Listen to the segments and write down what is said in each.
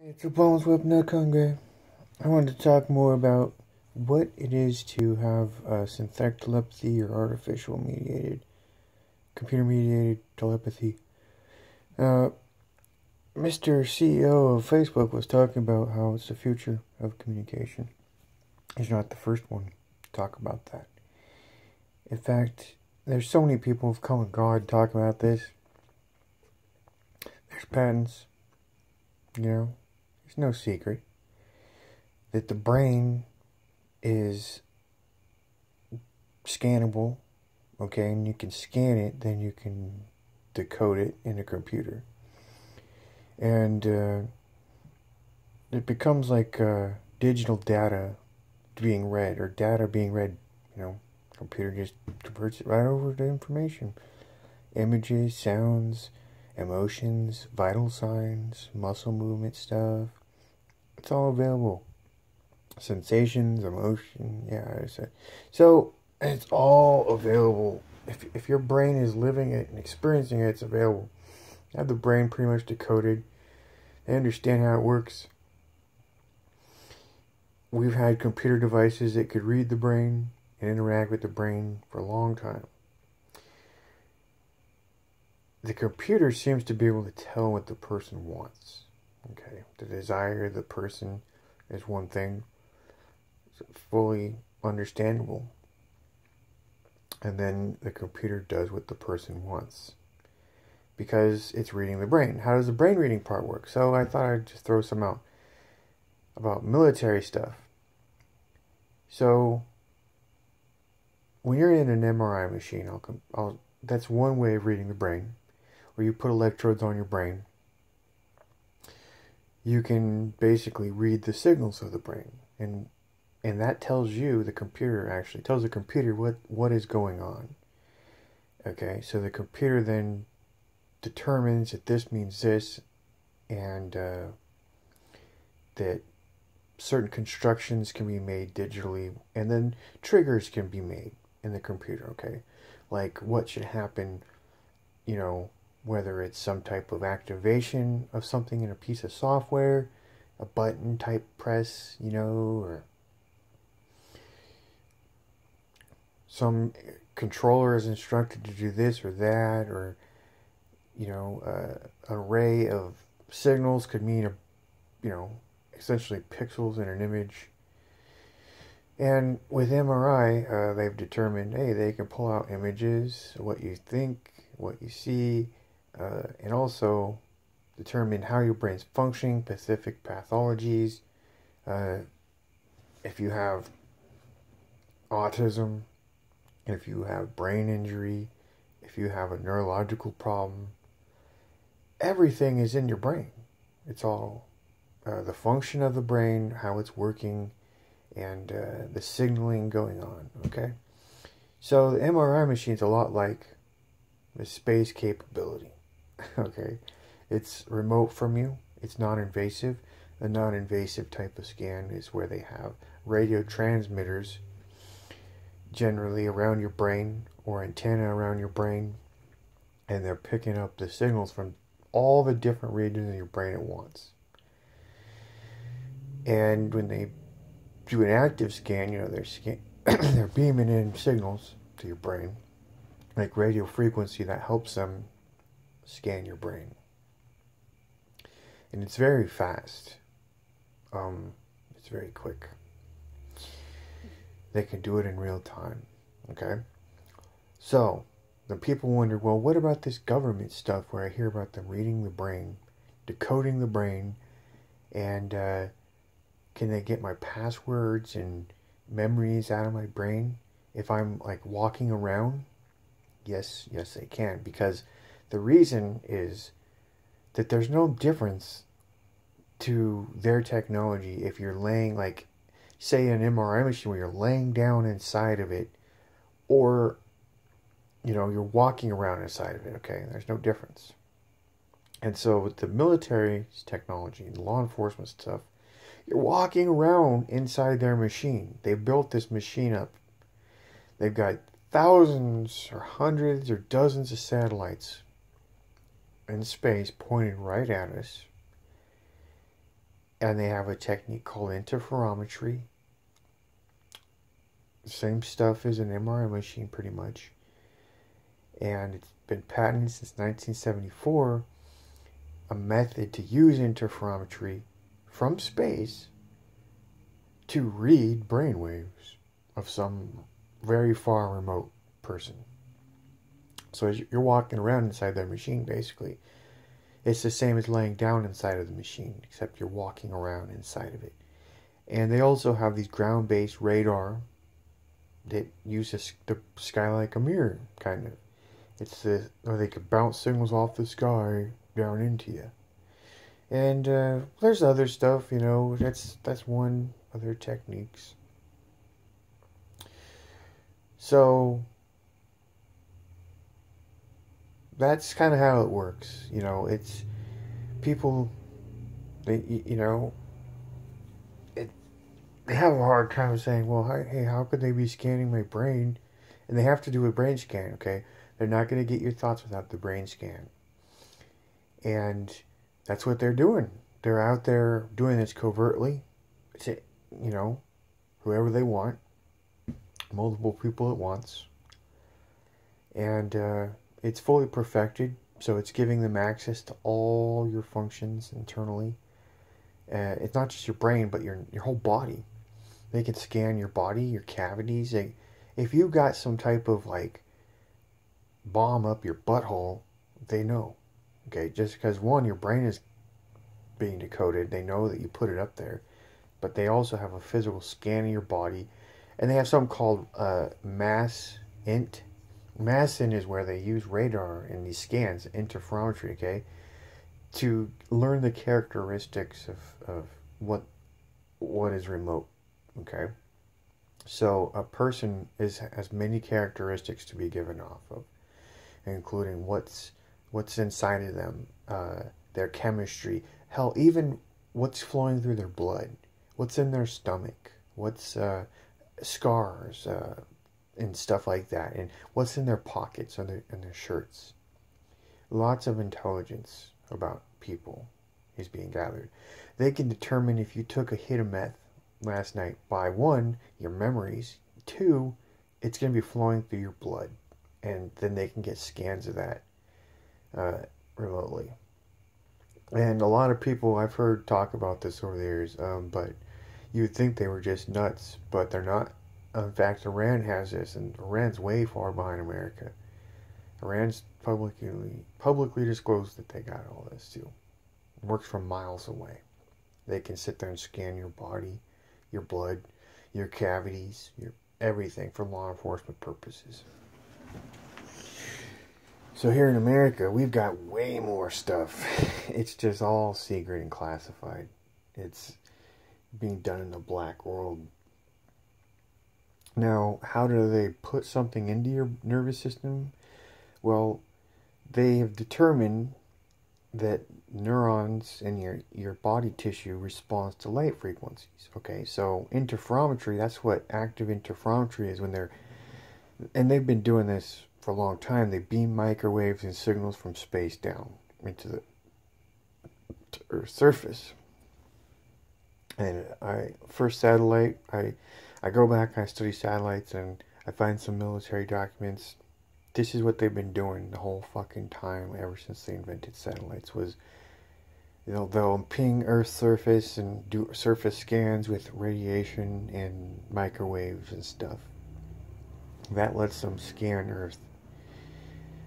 It's a Bones Web Nut Congo. I wanted to talk more about what it is to have synthetic telepathy or artificial mediated, computer mediated telepathy. Uh, Mr. CEO of Facebook was talking about how it's the future of communication. He's not the first one to talk about that. In fact, there's so many people who've come and gone talking about this. There's patents, there's no secret that the brain is scannable, okay, and you can scan it, then you can decode it in a computer. And it becomes like digital data being read, or data being read, computer just converts it right over to information. Images, sounds, emotions, vital signs, muscle movement stuff. It's all available. Sensations, emotion, yeah. So it's all available. If your brain is living it and experiencing it, it's available. You have the brain pretty much decoded. They understand how it works. We've had computer devices that could read the brain and interact with the brain for a long time. The computer seems to be able to tell what the person wants. Okay, the desire of the person is one thing. It's fully understandable. And then the computer does what the person wants, because it's reading the brain. How does the brain reading part work? So I thought I'd just throw some out about military stuff. So when you're in an MRI machine, that's one way of reading the brain, where you put electrodes on your brain. You can basically read the signals of the brain, and that tells you, the computer actually tells the computer what is going on. Okay, so the computer then determines that this means this, and that certain constructions can be made digitally, and then triggers can be made in the computer, okay? Like what should happen, whether it's some type of activation of something in a piece of software, a button type press, or some controller is instructed to do this or that, or an array of signals could mean essentially pixels in an image. And with MRI, they've determined, hey, they can pull out images, what you think, what you see, and also determine how your brain's functioning, specific pathologies. If you have autism, if you have brain injury, if you have a neurological problem, everything is in your brain. It's all the function of the brain, how it's working, and the signaling going on, okay? So the MRI machine's a lot like the space capability, okay? It's remote from you. It's non-invasive. A non-invasive type of scan is where they have radio transmitters generally around your brain, or antenna around your brain, and they're picking up the signals from all the different regions of your brain at once. And when they do an active scan, they're beaming in signals to your brain, like radio frequency, that helps them scan your brain. And it's very fast. It's very quick. They can do it in real time. Okay? So, the people wonder, well, what about this government stuff where I hear about them reading the brain, decoding the brain, and can they get my passwords and memories out of my brain if I'm like walking around? Yes, they can, because the reason is that there's no difference to their technology if you're laying, like, say, an MRI machine where you're laying down inside of it, or you're walking around inside of it, okay? There's no difference. And so with the military's technology and law enforcement stuff, you're walking around inside their machine. They built this machine up. They've got thousands or hundreds or dozens of satellites in space pointed right at us. And they have a technique called interferometry. Same stuff as an MRI machine, pretty much. And it's been patented since 1974, a method to use interferometry from space to read brainwaves of some very far remote person. So as you're walking around inside that machine, basically, it's the same as laying down inside of the machine, except you're walking around inside of it. And they also have these ground-based radar that uses the sky like a mirror, kind of. Or they could bounce signals off the sky down into you. And there's other stuff, that's one of their techniques. So that's kind of how it works. It's people, they have a hard time saying, well, hey, how could they be scanning my brain? And they have to do a brain scan, okay? They're not going to get your thoughts without the brain scan. And that's what they're doing. They're out there doing this covertly. To, whoever they want. Multiple people at once. And it's fully perfected. So it's giving them access to all your functions internally. It's not just your brain, but your whole body. They can scan your body, your cavities. If you've got some type of bomb up your butthole, they know. Okay, just because your brain is being decoded, they know that you put it up there. But they also have a physical scan of your body. And they have something called MASINT. MASINT is where they use radar in these scans, interferometry, okay, to learn the characteristics of what is remote, okay? So a person has many characteristics to be given off of, including what's inside of them, their chemistry, hell, even what's flowing through their blood, what's in their stomach, what's scars and stuff like that, and what's in their pockets and their shirts. Lots of intelligence about people is being gathered. They can determine if you took a hit of meth last night by 1, your memories, 2, it's going to be flowing through your blood, and then they can get scans of that remotely. And a lot of people I've heard talk about this over the years, but you would think they were just nuts, but they're not. In fact, Iran has this, and Iran's way far behind America. Iran's publicly disclosed that they got all this too. It works from miles away. They can sit there and scan your body, your blood, your cavities, your everything for law enforcement purposes. So here in America, we've got way more stuff. It's just all secret and classified. It's being done in the black world. Now, how do they put something into your nervous system? Well, they have determined that neurons in your body tissue responds to light frequencies. Okay, so interferometry, that's what active interferometry is and they've been doing this for a long time. They beam microwaves and signals from space down into the Earth's surface. And first satellite, I go back and I study satellites and I find some military documents. This is what they've been doing the whole fucking time ever since they invented satellites. Was they'll ping Earth's surface and do surface scans with radiation and microwaves and stuff. That lets them scan Earth.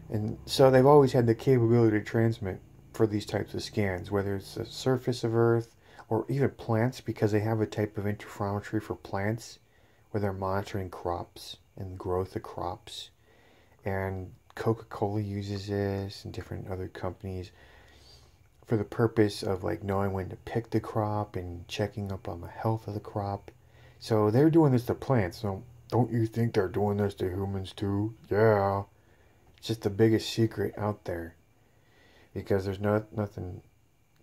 And so they've always had the capability to transmit for these types of scans, whether it's the surface of Earth or even plants, because they have a type of interferometry for plants where they're monitoring crops and growth of crops. And Coca-Cola uses this and different other companies for the purpose of knowing when to pick the crop and checking up on the health of the crop. So they're doing this to plants. So don't you think they're doing this to humans too? Yeah. It's just the biggest secret out there. Because there's nothing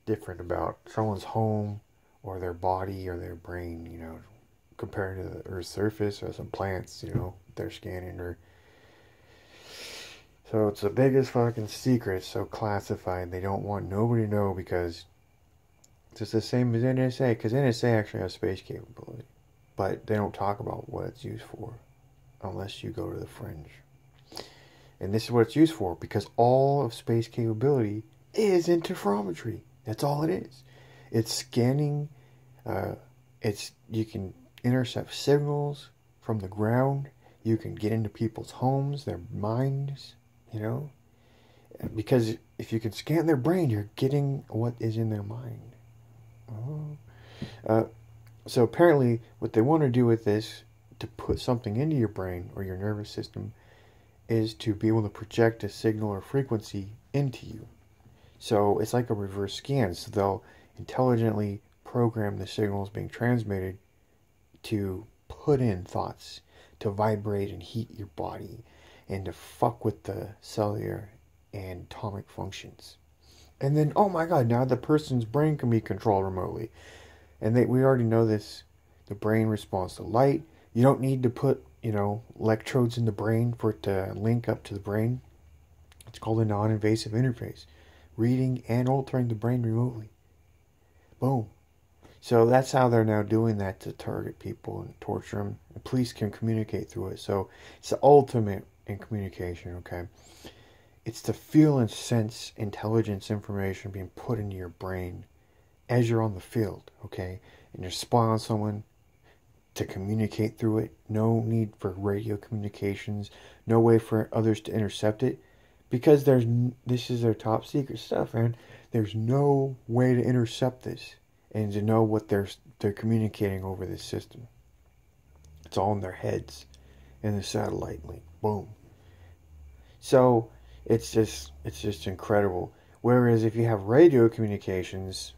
different about someone's home or their body or their brain, compared to the Earth's surface or some plants, they're scanning or... So it's the biggest fucking secret, so classified. They don't want nobody to know because Just the same as NSA, because NSA actually has space capability, but they don't talk about what it's used for unless you go to the fringe. And this is what it's used for, because all of space capability is interferometry. That's all it is. It's scanning. You can intercept signals from the ground. You can get into people's homes, their minds, because if you can scan their brain, you're getting what is in their mind. So apparently what they want to do with this, to put something into your brain or your nervous system, is to be able to project a signal or frequency into you. So it's like a reverse scan. So they'll intelligently program the signals being transmitted to put in thoughts, to vibrate and heat your body, and to fuck with the cellular and atomic functions. And then, oh my god, now the person's brain can be controlled remotely. And we already know this. The brain responds to light. You don't need to put, electrodes in the brain for it to link up to the brain. It's called a non-invasive interface. Reading and altering the brain remotely. Boom. So that's how they're now doing that, to target people and torture them. The police can communicate through it. So it's the ultimate in communication, okay? It's to feel and sense intelligence information being put into your brain as you're on the field, okay? And you're spying on someone, to communicate through it. No need for radio communications. No way for others to intercept it. Because this is their top secret stuff, man. There's no way to intercept this and to know what they're communicating over this system. It's all in their heads and the satellite link. Boom. So it's just incredible. Whereas if you have radio communications,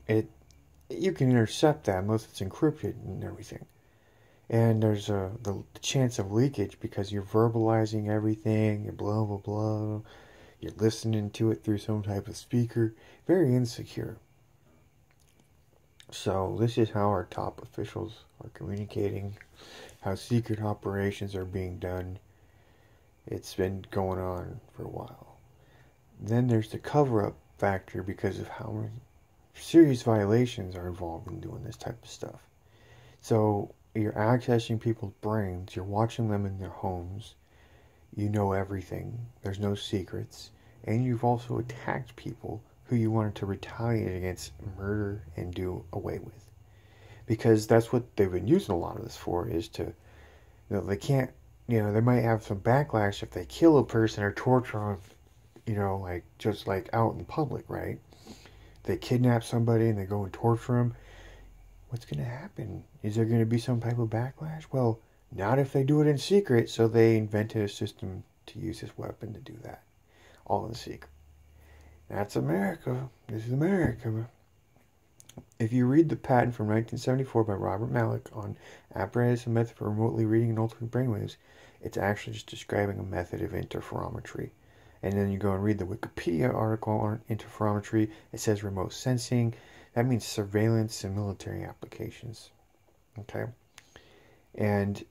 you can intercept that unless it's encrypted and everything. And there's the chance of leakage because you're verbalizing everything, you're blah, blah, blah. You're listening to it through some type of speaker. Very insecure. So this is how our top officials are communicating, how secret operations are being done. It's been going on for a while. Then there's the cover-up factor because of how many serious violations are involved in doing this type of stuff. So you're accessing people's brains, you're watching them in their homes, you know everything, there's no secrets, and you've also attacked people who you wanted to retaliate against, murder, and do away with. Because that's what they've been using a lot of this for, is to, they can't, they might have some backlash if they kill a person or torture them, just out in public, right? They kidnap somebody and they go and torture them. What's going to happen? Is there going to be some type of backlash? Well, not if they do it in secret, so they invented a system to use this weapon to do that. All in secret. That's America. This is America. If you read the patent from 1974 by Robert Malik on apparatus and method for remotely reading and altering brainwaves, it's actually just describing a method of interferometry. And then you go and read the Wikipedia article on interferometry. It says remote sensing. That means surveillance and military applications. Okay? And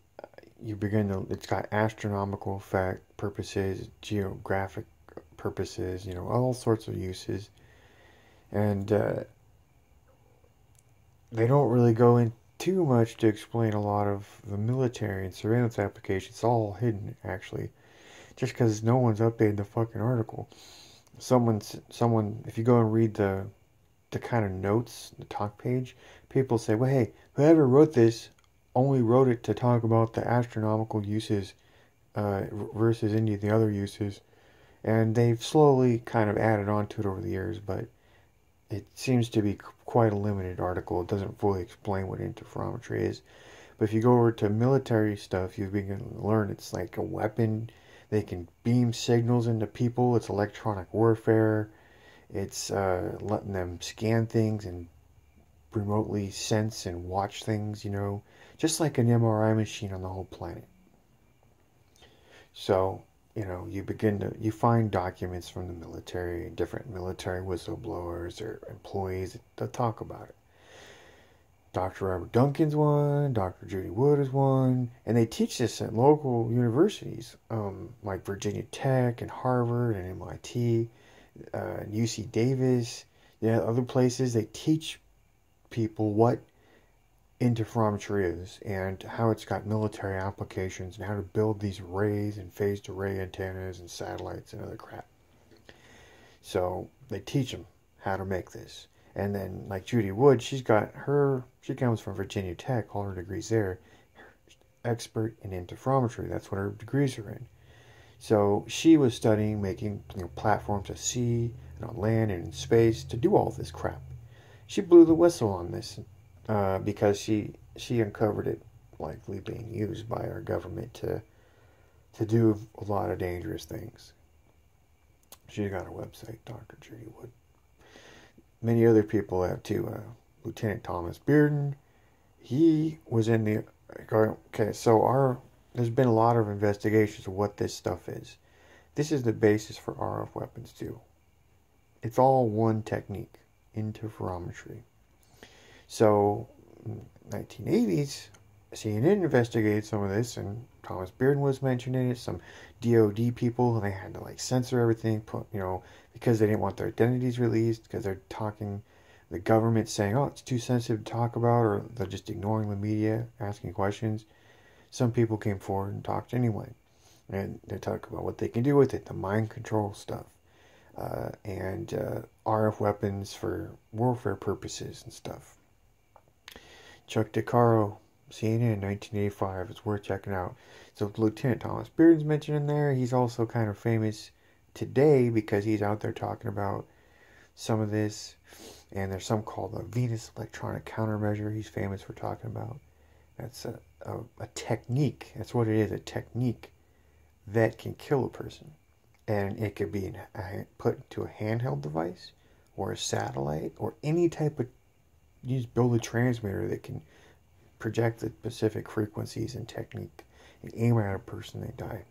it's got astronomical effect purposes, geographic purposes, all sorts of uses. And they don't really go in too much to explain a lot of the military and surveillance applications. It's all hidden, actually. Just because no one's updated the fucking article. Someone, if you go and read the kind of notes, the talk page, people say, well, hey, whoever wrote this only wrote it to talk about the astronomical uses versus any of the other uses. And they've slowly kind of added on to it over the years, but it seems to be quite a limited article. It doesn't fully explain what interferometry is. But if you go over to military stuff, you begin to learn it's like a weapon. They can beam signals into people. It's electronic warfare. It's letting them scan things and remotely sense and watch things, just like an MRI machine on the whole planet. So, you find documents from the military, different military whistleblowers or employees that talk about it. Dr. Robert Duncan's one, Dr. Judy Wood is one, and they teach this at local universities, like Virginia Tech and Harvard and MIT, and UC Davis, other places. They teach people what interferometry is and how it's got military applications and how to build these arrays and phased array antennas and satellites and other crap. So they teach them how to make this. And then, like Judy Wood, she comes from Virginia Tech, all her degrees there, expert in interferometry. That's what her degrees are in. So she was studying making platforms at sea and on land and in space to do all this crap. She blew the whistle on this because she uncovered it likely being used by our government to do a lot of dangerous things. She's got a website, Dr. Judy Wood. Many other people have too. Lieutenant Thomas Bearden, he was in the... Okay, so there's been a lot of investigations of what this stuff is. This is the basis for RF weapons too. It's all one technique, interferometry. So, in the 1980s, CNN investigated some of this, and Thomas Bearden was mentioned in it. Some DOD people, and they had to censor everything, because they didn't want their identities released, because they're talking, the government saying, oh, it's too sensitive to talk about, or they're just ignoring the media, asking questions. Some people came forward and talked anyway, and they talk about what they can do with it, the mind control stuff, and RF weapons for warfare purposes and stuff. Chuck DeCaro, CNN, 1985. It's worth checking out. So Lieutenant Thomas Bearden's mentioned in there. He's also kind of famous today because he's out there talking about some of this. And there's some called the Venus Electronic Countermeasure he's famous for talking about. That's a technique. That's what it is, a technique that can kill a person. And it could be put into a handheld device or a satellite or any type of... You just build a transmitter that can project the specific frequencies and technique and aim at a person, they die.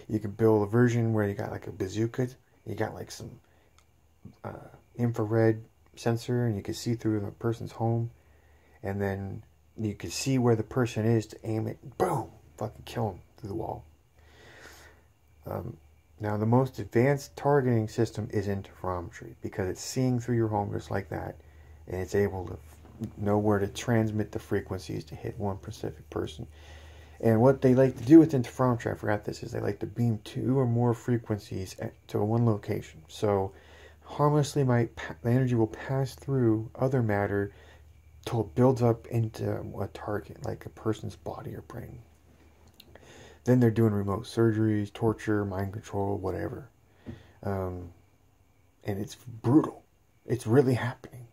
You can build a version where you got a bazooka, you got some infrared sensor, and you can see through the person's home, and then you can see where the person is to aim it, boom, fucking kill them through the wall. Now the most advanced targeting system is interferometry because it's seeing through your home just like that, and it's able to know where to transmit the frequencies to hit one specific person. And what they like to do with interferometry, I forgot this, is they like to beam 2 or more frequencies to one location. So harmlessly, the energy will pass through other matter till it builds up into a target, like a person's body or brain. Then they're doing remote surgeries, torture, mind control, whatever. And it's brutal. It's really happening.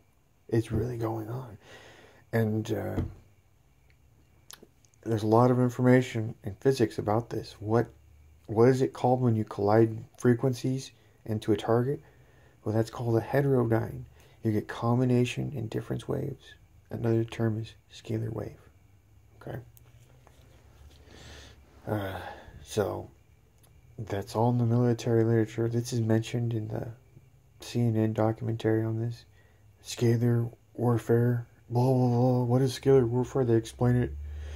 It's really going on. And there's a lot of information in physics about this. What is it called when you collide frequencies into a target? Well, that's called a heterodyne. You get combination and difference waves. Another term is scalar wave. Okay? So, that's all in the military literature. This is mentioned in the CNN documentary on this. Scalar warfare, blah, blah, blah. What is scalar warfare? They explain it.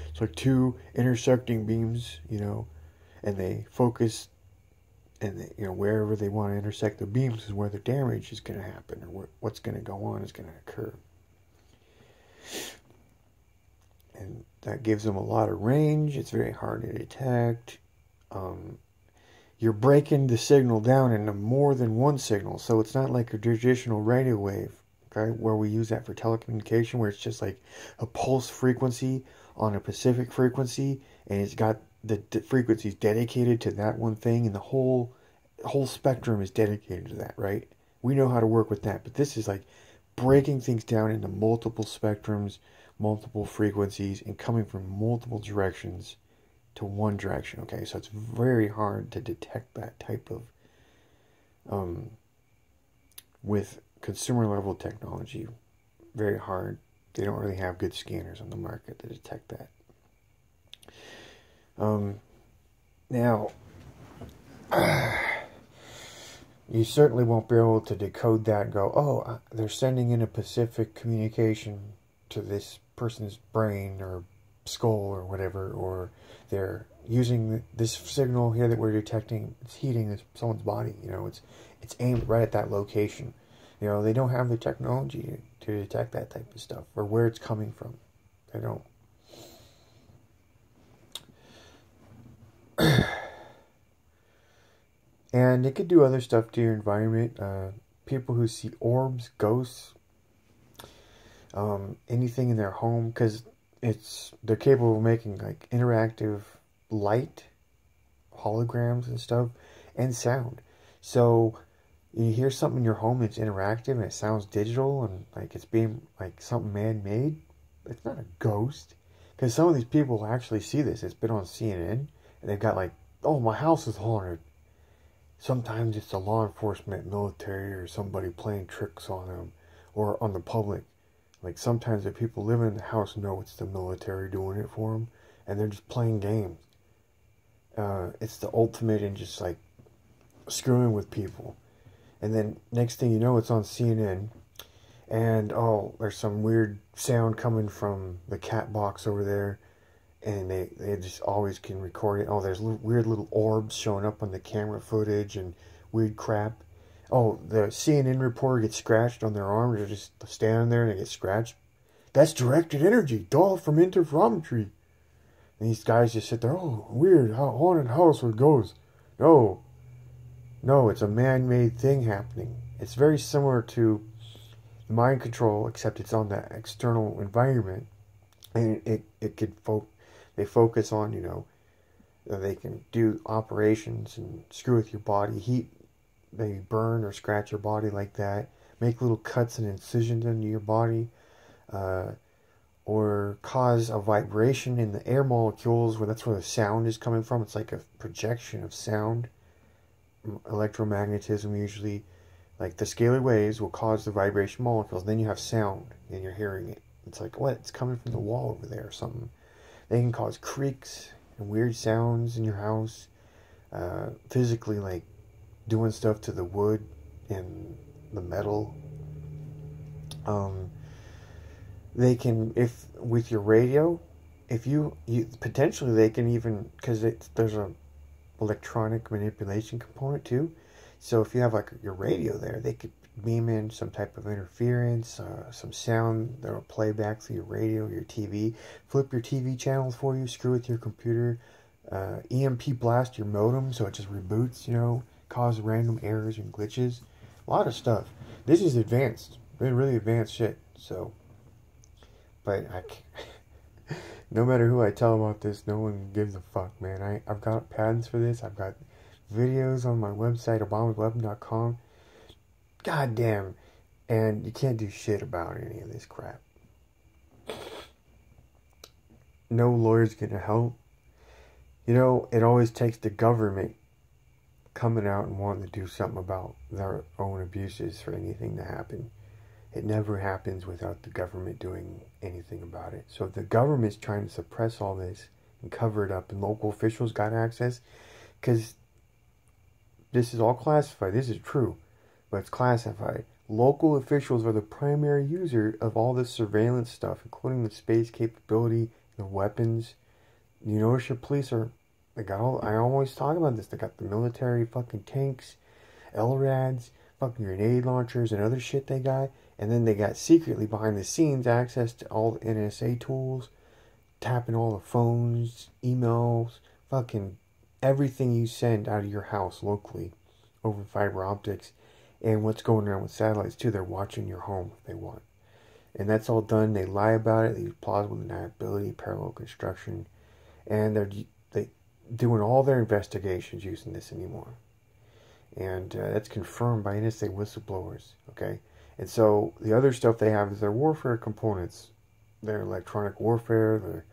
It's like 2 intersecting beams, and they focus, and wherever they want to intersect the beams is where the damage is going to happen, or what's going to go on is going to occur. And that gives them a lot of range. It's very hard to detect. You're breaking the signal down into more than one signal, so it's not like a traditional radio wave, okay, where we use that for telecommunication, where it's just like a pulse frequency on a specific frequency, and it's got the frequencies dedicated to that one thing, and the whole spectrum is dedicated to that, right? We know how to work with that, but this is like breaking things down into multiple spectrums, multiple frequencies, and coming from multiple directions to one direction, okay? So it's very hard to detect that type of, with consumer level technology, very hard. They don't really have good scanners on the market to detect that. Now, you certainly won't be able to decode that and go, oh, they're sending in a specific communication to this person's brain or skull or whatever, or they're using this signal here that we're detecting, it's heating someone's body, it's aimed right at that location. You know, they don't have the technology to detect that type of stuff or where it's coming from. They don't. And it could do other stuff to your environment. People who see orbs, ghosts, anything in their home, because they're capable of making like interactive light, holograms and stuff, and sound. So you hear something in your home that's interactive and it sounds digital and like it's being like something man-made. It's not a ghost, because some of these people actually see this. It's been on CNN, and they've got like, oh, my house is haunted. Sometimes it's the law enforcement, military, or somebody playing tricks on them or on the public. Like sometimes the people living in the house know it's the military doing it for them, and they're just playing games. It's the ultimate in just like screwing with people. And then next thing you know, it's on CNN, and oh, there's some weird sound coming from the cat box over there, and they just always can record it. Oh, there's weird little orbs showing up on the camera footage and weird crap. Oh, the CNN reporter gets scratched on their arm. They're just standing there and they get scratched. That's directed energy, dull from interferometry. And these guys just sit there. Oh, weird, how haunted house where it goes. No, it's a man-made thing happening. It's very similar to mind control, except it's on the external environment, and it could they focus on, you know, they can do operations and screw with your body, heat, they burn or scratch your body like that, make little cuts and incisions into your body, or cause a vibration in the air molecules, where that's where the sound is coming from. It's like a projection of sound. Electromagnetism usually, like the scalar waves will cause the vibration molecules. Then you have sound and you're hearing it. It's like, what? It's coming from the wall over there or something. They can cause creaks and weird sounds in your house. Physically, like doing stuff to the wood and the metal. They can, if with your radio, if you potentially they can even, because there's a electronic manipulation component too. So if you have like your radio there, they could beam in some type of interference, some sound that'll play back through your radio, your TV, flip your TV channels for you, screw with your computer, EMP blast your modem so it just reboots, you know, cause random errors and glitches. A lot of stuff. This is advanced, really advanced shit. So, but no matter who I tell about this, no one gives a fuck, man. I've got patents for this. I've got videos on my website, obamasweapon.com. God damn. And you can't do shit about any of this crap. No lawyer's gonna help. You know, it always takes the government coming out and wanting to do something about their own abuses for anything to happen. It never happens without the government doing anything about it. So if the government's trying to suppress all this and cover it up, and local officials got access, because this is all classified. This is true, but it's classified. Local officials are the primary user of all this surveillance stuff, including the space capability, the weapons. You notice your police they got all, I always talk about this, they got the military fucking tanks, LRADs, fucking grenade launchers and other shit they got. And then they got secretly behind the scenes access to all the NSA tools, tapping all the phones, emails, fucking everything you send out of your house locally over fiber optics. And what's going on with satellites too, they're watching your home if they want. And that's all done. They lie about it. They use plausible deniability, parallel construction. And they're doing all their investigations using this anymore. And that's confirmed by NSA whistleblowers, okay? And so the other stuff they have is their warfare components. Their electronic warfare.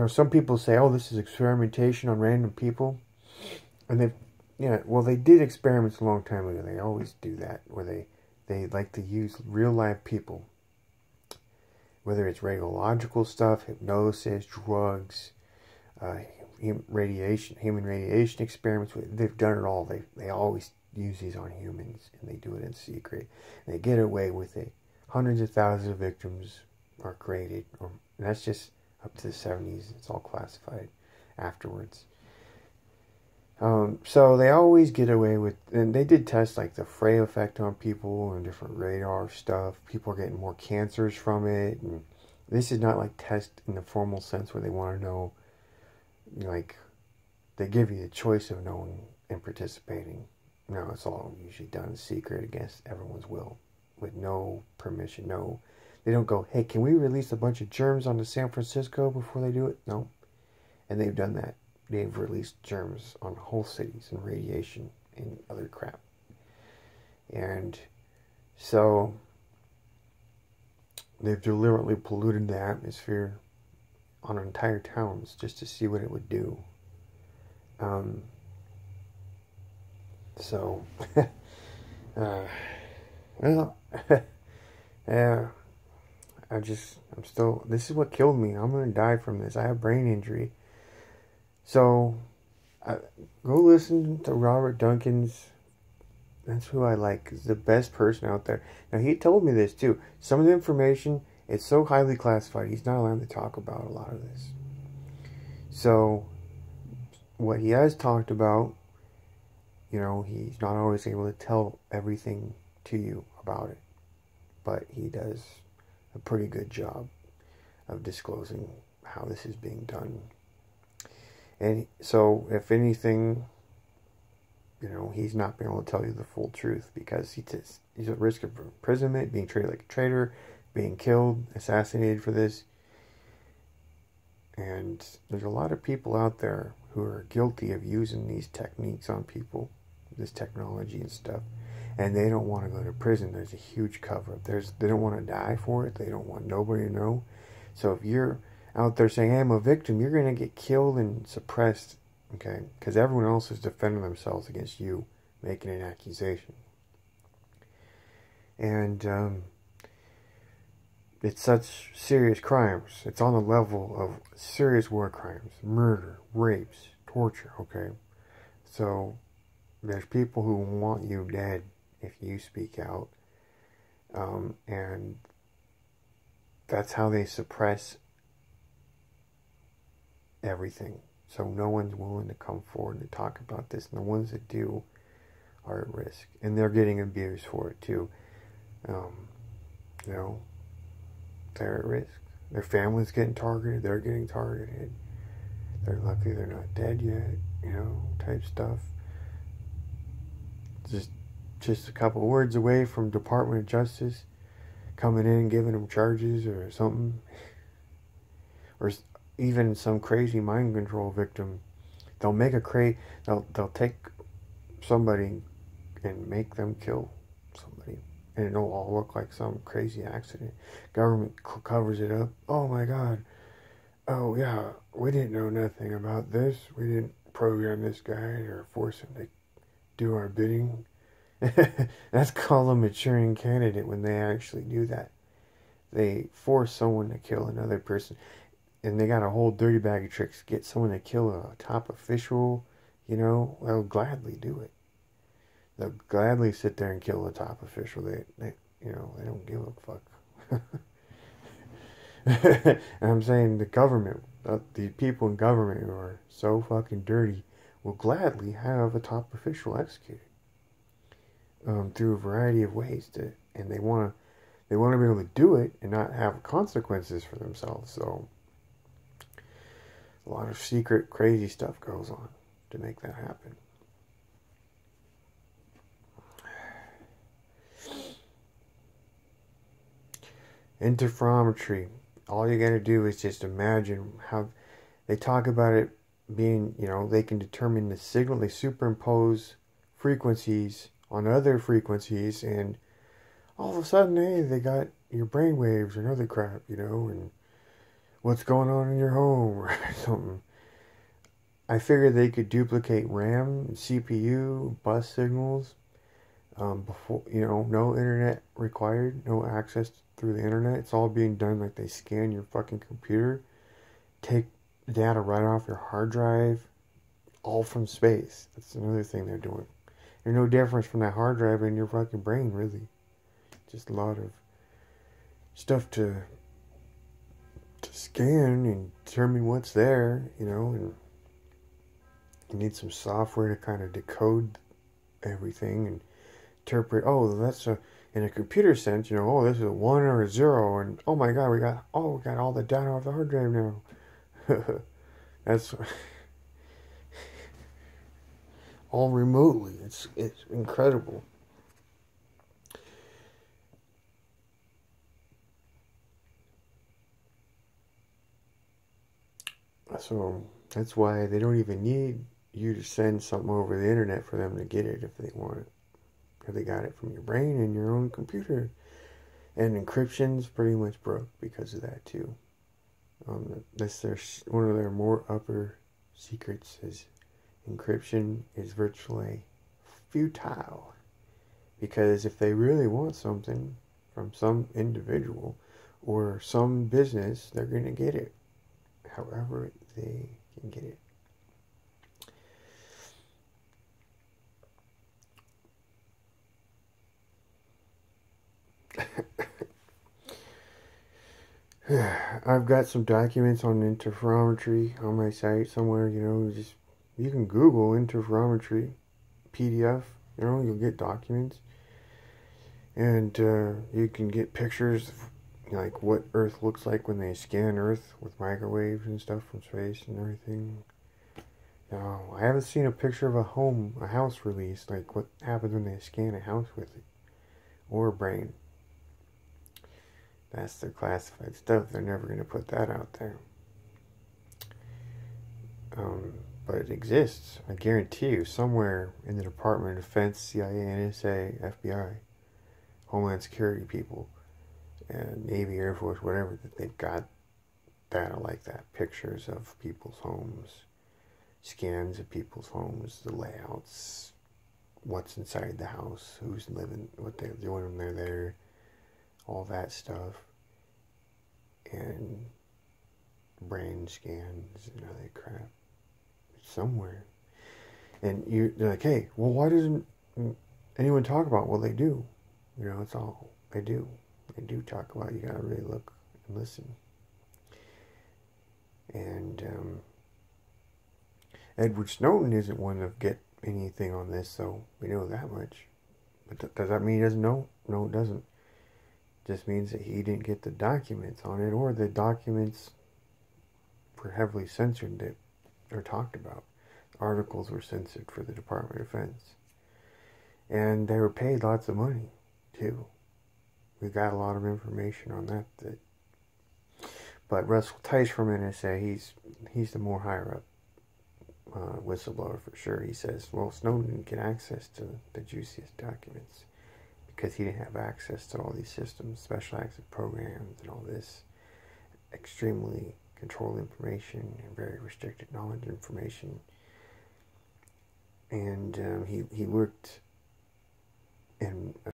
Some people say, oh, this is experimentation on random people. And they did experiments a long time ago. They always do that, where they like to use real live people. Whether it's radiological stuff, hypnosis, drugs, human radiation experiments. They've done it all. They always use these on humans, and they do it in secret. And they get away with it. Hundreds of thousands of victims are created, and that's just up to the 70s. It's all classified afterwards. So they always get away with, and they did test like the Frey effect on people and different radar stuff. People are getting more cancers from it, and this is not like test in the formal sense where they want to know, like, they give you the choice of knowing and participating. No, it's all usually done in secret against everyone's will, with no permission. No, they don't go, hey, can we release a bunch of germs onto San Francisco before they do it? No, and they've done that. They've released germs on whole cities and radiation and other crap. And so they've deliberately polluted the atmosphere on entire towns just to see what it would do. So, well, yeah, I'm still, this is what killed me. I'm going to die from this. I have brain injury. So, go listen to Robert Duncan's. That's who I like. He's the best person out there. Now, he told me this too. Some of the information, it's so highly classified, he's not allowed to talk about a lot of this. So, what he has talked about, you know, he's not always able to tell everything to you about it. But he does a pretty good job of disclosing how this is being done. And so, if anything, you know, he's not being able to tell you the full truth because he's at risk of imprisonment, being treated like a traitor, being killed, assassinated for this. And there's a lot of people out there who are guilty of using these techniques on people, this technology and stuff, and they don't want to go to prison. There's a huge cover-up. They don't want to die for it. They don't want nobody to know. So if you're out there saying, hey, I'm a victim, you're going to get killed and suppressed, okay? Because everyone else is defending themselves against you making an accusation. And it's such serious crimes. It's on the level of serious war crimes, murder, rapes, torture, okay? So there's people who want you dead if you speak out. And that's how they suppress everything. So no one's willing to come forward and talk about this. And the ones that do are at risk. And they're getting abused for it too. You know, they're at risk. Their family's getting targeted. They're getting targeted. They're lucky they're not dead yet. You know, type stuff. Just a couple words away from Department of Justice coming in and giving them charges or something. Or even some crazy mind control victim. They'll make they'll take somebody and make them kill somebody. And it'll all look like some crazy accident. Government covers it up. Oh my God. Oh yeah, we didn't know nothing about this. We didn't program this guy or force him to do our bidding. That's called a maturing candidate when they actually do that. They force someone to kill another person. And they got a whole dirty bag of tricks. Get someone to kill a top official, you know, they'll gladly do it. They'll gladly sit there and kill a top official. They you know, they don't give a fuck. And I'm saying the government, the people in government who are so fucking dirty will gladly have a top official executed. Through a variety of ways. And they want to be able to do it and not have consequences for themselves. So a lot of secret, crazy stuff goes on to make that happen. Interferometry. All you gotta do is just imagine how they talk about it being, you know, they can determine the signal, they superimpose frequencies on other frequencies, and all of a sudden, hey, they got your brain waves and other crap, you know, and what's going on in your home or something. I figured they could duplicate RAM, CPU, bus signals, before, you know, no internet required, no access through the internet. It's all being done like they scan your fucking computer, take data right off your hard drive, all from space. That's another thing they're doing. There's no difference from that hard drive in your fucking brain, really. Just a lot of stuff to scan and determine what's there, you know, and You need some software to kind of decode everything and interpret. Oh, that's a in a computer sense. You know, oh, this is a 1 or a 0, and oh my God, we got all the data off the hard drive now. That's all remotely. It's incredible. So that's why they don't even need you to send something over the internet for them to get it if they want it. If they got it from your brain and your own computer. And encryption's pretty much broke because of that too. That's one of their more upper secrets is encryption is virtually futile. Because if they really want something from some individual or some business, they're going to get it however they can get it. I've got some documents on interferometry on my site somewhere, just you can Google interferometry PDF, you'll get documents. And you can get pictures of like what Earth looks like when they scan Earth with microwaves and stuff from space and everything. Now, I haven't seen a picture of a house released, like what happens when they scan a house with it. Or a brain. That's their classified stuff. They're never going to put that out there. But it exists. I guarantee you, somewhere in the Department of Defense, CIA, NSA, FBI, Homeland Security people, and Navy, Air Force, whatever, that they've got data like that. Pictures of people's homes, scans of people's homes, the layouts, what's inside the house, who's living, what they're doing when they're there, all that stuff. And brain scans and other crap. Somewhere. And they're like, hey, well, why doesn't anyone talk about it? Well, they do. It's all they do. They do talk about it. You gotta really look and listen. And Edward Snowden isn't one to get anything on this, so we know that much. But does that mean he doesn't know? No, it doesn't. It just means that he didn't get the documents on it, or the documents were heavily censored that are talked about. Articles were censored for the Department of Defense. And they were paid lots of money, too. We got a lot of information on that. But Russell Tice from NSA, he's the more higher up whistleblower for sure. He says, well, Snowden didn't get access to the juiciest documents because he didn't have access to all these systems, special access programs, and all this extremely controlled information and very restricted knowledge information. And he worked in